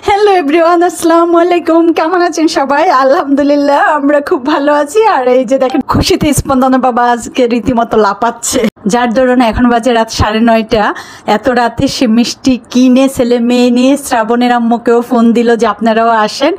Hello everyone, আসসালামু আলাইকুম। কেমন আছেন সবাই? আলহামদুলিল্লাহ আমরা খুব ভালো আছি। আর এই যে দেখেন, খুশিতে স্পন্দনা বাবা আজকে রীতিমতো লাপাচ্ছে, যার দরুন এখন বাজে রাত 9:30। এত রাতে সে মিষ্টি কিনে ছেলে মেয়ে নিয়ে শ্রাবণের আম্মুকেও ফোন দিল যে আপনারাও আসেন।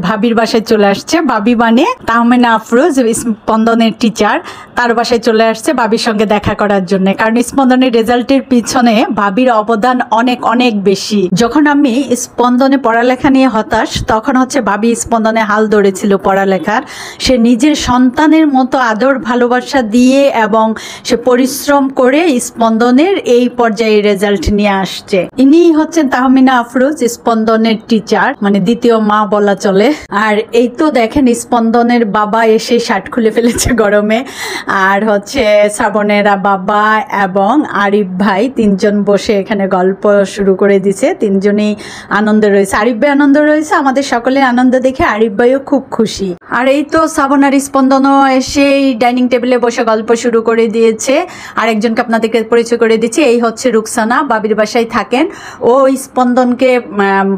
ভাবির বাসায় চলে আসছে। ভাবি মানে তাহমিনা আফরোজ, স্পন্দনের টিচার, তার বাসায় চলে আসছে ভাবির সঙ্গে দেখা করার জন্য। কারণ স্পন্দনের রেজাল্টের পিছনে ভাবির অবদান অনেক অনেক বেশি। যখন আমি স্পন্দনে পড়ালেখা নিয়ে হতাশ, তখন ভাবি স্পন্দনে হাল ধরেছিল পড়ালেখার। সে নিজের সন্তানের মতো আদর ভালোবাসা দিয়ে এবং সে পরিশ্রম করে স্পন্দনের এই পর্যায়ে রেজাল্ট নিয়ে আসছে। ইনি হচ্ছেন তাহমিনা আফরোজ, স্পন্দনের টিচার, মানে দ্বিতীয় মা বলা চলে। আর এই তো দেখেন, স্পন্দনের বাবা এসে শার্ট খুলে ফেলেছে গরমে। আর শ্রাবণেরা বাবা এবং আরিফ ভাই তিনজন বসে এখানে গল্প শুরু করে দিছে। তিনজনেই আনন্দে রয়েছে। আরিফ ভাই আনন্দ রয়েছে, আমাদের সকলের আনন্দ দেখে আরিফ ভাইও খুব খুশি। আর এই তো শ্রাবণ আর স্পন্দনও এসে ডাইনিং টেবিলে বসে গল্প শুরু করে দিয়েছে। আর একজনকে আপনাদেরকে পরিচয় করে দিচ্ছি, এই হচ্ছে রুকসানা, বাবির বাসায় থাকেন। ও স্পন্দনকে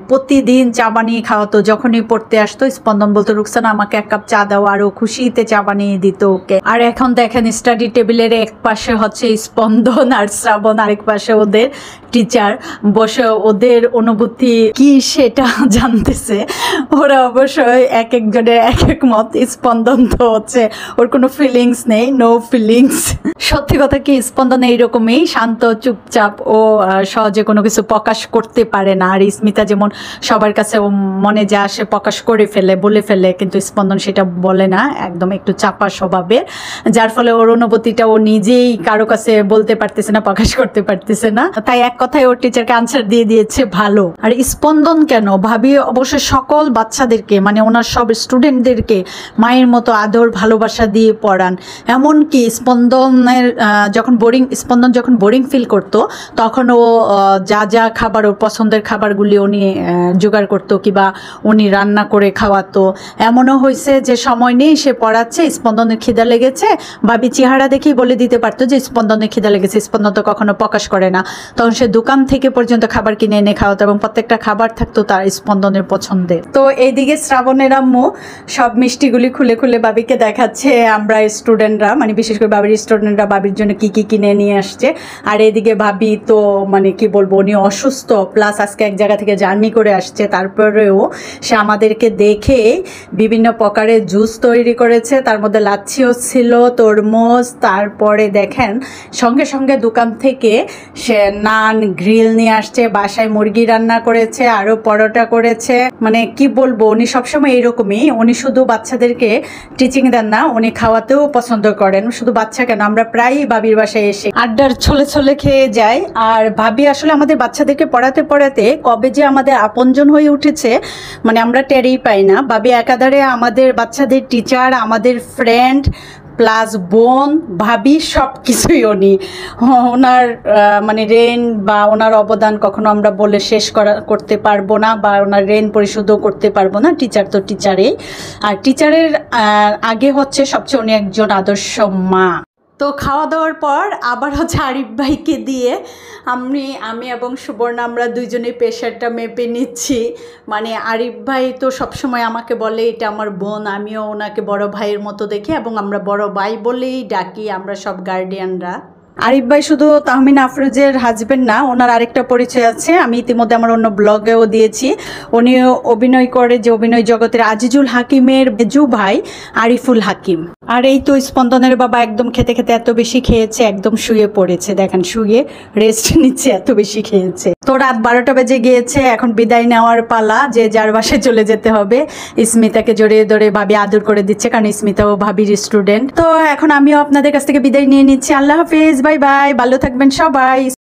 প্রতিদিন চা বানিয়ে খাওয়াতো। যখনই পড়তে আসতো স্পন্দন বলতো, রুকসানা আমাকে এক কাপ চা দাও, আর ও খুশিতে চা বানিয়ে দিত ওকে। আর এখন দেখেন, স্টাডি টেবিলের এক পাশে স্পন্দন আর শ্রাবণ, আরেক পাশে ওদের টিচার বসে ওদের অনুভূতি কি সেটা জানতেছে। ওরা অবশ্যই এক একজনের এক এক মত। স্পন্দন তো ওর কোনো ফিলিংস নেই, নো ফিলিংস। সত্যি কথা কি, স্পন্দন এইরকমই শান্ত, চুপচাপ, ও সহজে কোনো কিছু প্রকাশ করতে পারে না। আর স্মিতা যেমন সবার কাছে মনে যা আসে প্রকাশ করে ফেলে, বলে ফেলে, কিন্তু স্পন্দন সেটা বলে না, একদম একটু চাপা স্বভাবের। যার ফলে ওর অনুভূতিটা ও নিজেই কারো কাছে বলতে পারতেছে না, প্রকাশ করতে পারতেছে না। তাই এক কথায় ওর টিচারকে আনসার দিয়ে দিয়েছে ভালো। আর স্পন্দন কেন, ভাবি অবশ্য সকল বাচ্চাদেরকে, মানে ওনার সব স্টুডেন্টদেরকে মায়ের মতো আদর ভালোবাসা দিয়ে পড়ান। এমনকি স্পন্দন যখন বোরিং ফিল করতো, তখন ও যা যা খাবার, ওর পছন্দের খাবারগুলি উনি জোগাড় করতো, কিংবা উনি রান্না করে খাওয়াতো। এমনও হয়েছে যে সময় নেই, সে পড়াচ্ছে, স্পন্দনের খিদা লেগেছে, ভাবি চেহারা দেখেই বলে দিতে পারতো যে স্পন্দনের খিদা লেগেছে। স্পন্দন তো কখনো প্রকাশ করে না, তখন সে দোকান থেকে পর্যন্ত খাবার কিনে এনে খাওয়াতো, এবং প্রত্যেকটা খাবার থাকতো তার স্পন্দনের পছন্দের। তো এইদিকে শ্রাবণের আম্মু সব মিষ্টিগুলি খুলে খুলে ভাবিকে দেখাচ্ছে। আমরা স্টুডেন্টরা, মানে বিশেষ করে ভাবির স্টুডেন্টরা ভাবির জন্য কি কি কিনে নিয়ে আসছে। আর এদিকে ভাবি তো মানে কি বলবো, উনি অসুস্থ, প্লাস আজকে এক জায়গা থেকে জার্নি করে আসছে। তারপরেও সে আমাদেরকে দেখে বিভিন্ন প্রকারের জুস তৈরি করেছে, তার মধ্যে লাচ্ছিও ছিল, তরমুজ। তারপরে দেখেন, সঙ্গে সঙ্গে দোকান থেকে সে নান, গ্রিল নিয়ে আসছে, বাসায় মুরগি রান্না করেছে, আরও পরোটা করেছে। মানে কি বলবো, উনি সবসময় এইরকমই। উনি শুধু বাচ্চাদেরকে টিচিং দেন না, উনি খাওয়াতেও পছন্দ করেন। শুধু বাচ্চা কেন, আমরা প্রায়ই ভাবির বাসায় এসে আড্ডার ছলে ছলে খেয়ে যাই। আর ভাবি আসলে আমাদের বাচ্চাদেরকে পড়াতে পড়াতে কবে যে আমাদের আপনজন হয়ে উঠেছে, মানে আমরা টেরই পাই না। ভাবি একাধারে আমাদের বাচ্চাদের টিচার, আমাদের ফ্রেন্ড, প্লাস বোন, ভাবি, সব কিছুই উনি। ওনার মানে ঋণ বা ওনার অবদান কখনো আমরা বলে শেষ করতে পারবো না, বা ওনার ঋণ পরিশোধও করতে পারবো না। টিচার তো টিচারেই। আর টিচারের আগে সবচেয়ে উনি একজন আদর্শ মা। তো খাওয়া দাওয়ার পর আবার আরিফ ভাইকে দিয়ে আমি এবং সুবর্ণা, আমরা দুইজনেই প্রেশারটা মেপে নিচ্ছি। মানে আরিফ ভাই তো সবসময় আমাকে বলে এটা আমার বোন, আমিও ওনাকে বড় ভাইয়ের মতো দেখি, এবং আমরা বড় ভাই বলেই ডাকি আমরা সব গার্ডিয়ানরা। আরিফ ভাই শুধু তাহমিনা আফরোজের হাজবেন্ড না, ওনার আরেকটা পরিচয় আছে, আমি ইতিমধ্যে আমার অন্য ব্লগেও দিয়েছি। উনিও অভিনয় করে, যে অভিনয় জগতের আজিজুল হাকিমের মেজু ভাই আরিফুল হাকিম। আর এই তো স্পন্দনের বাবা একদম খেতে খেতে এত বেশি খেয়েছে, একদম শুয়ে পড়েছে। দেখেন, শুয়ে রেস্ট নিচ্ছে, এত বেশি খেয়েছে। তো রাত 12টা বেজে গিয়েছে, এখন বিদায় নেওয়ার পালা, যে যার বাসায় চলে যেতে হবে। স্মিতাকে জড়িয়ে ধরে ভাবি আদর করে দিচ্ছে, কারণ স্মিতাও ভাবির স্টুডেন্ট। তো এখন আমিও আপনাদের কাছ থেকে বিদায় নিয়ে নিচ্ছি। আল্লাহ হাফিজ, বাই বাই, ভালো থাকবেন সবাই।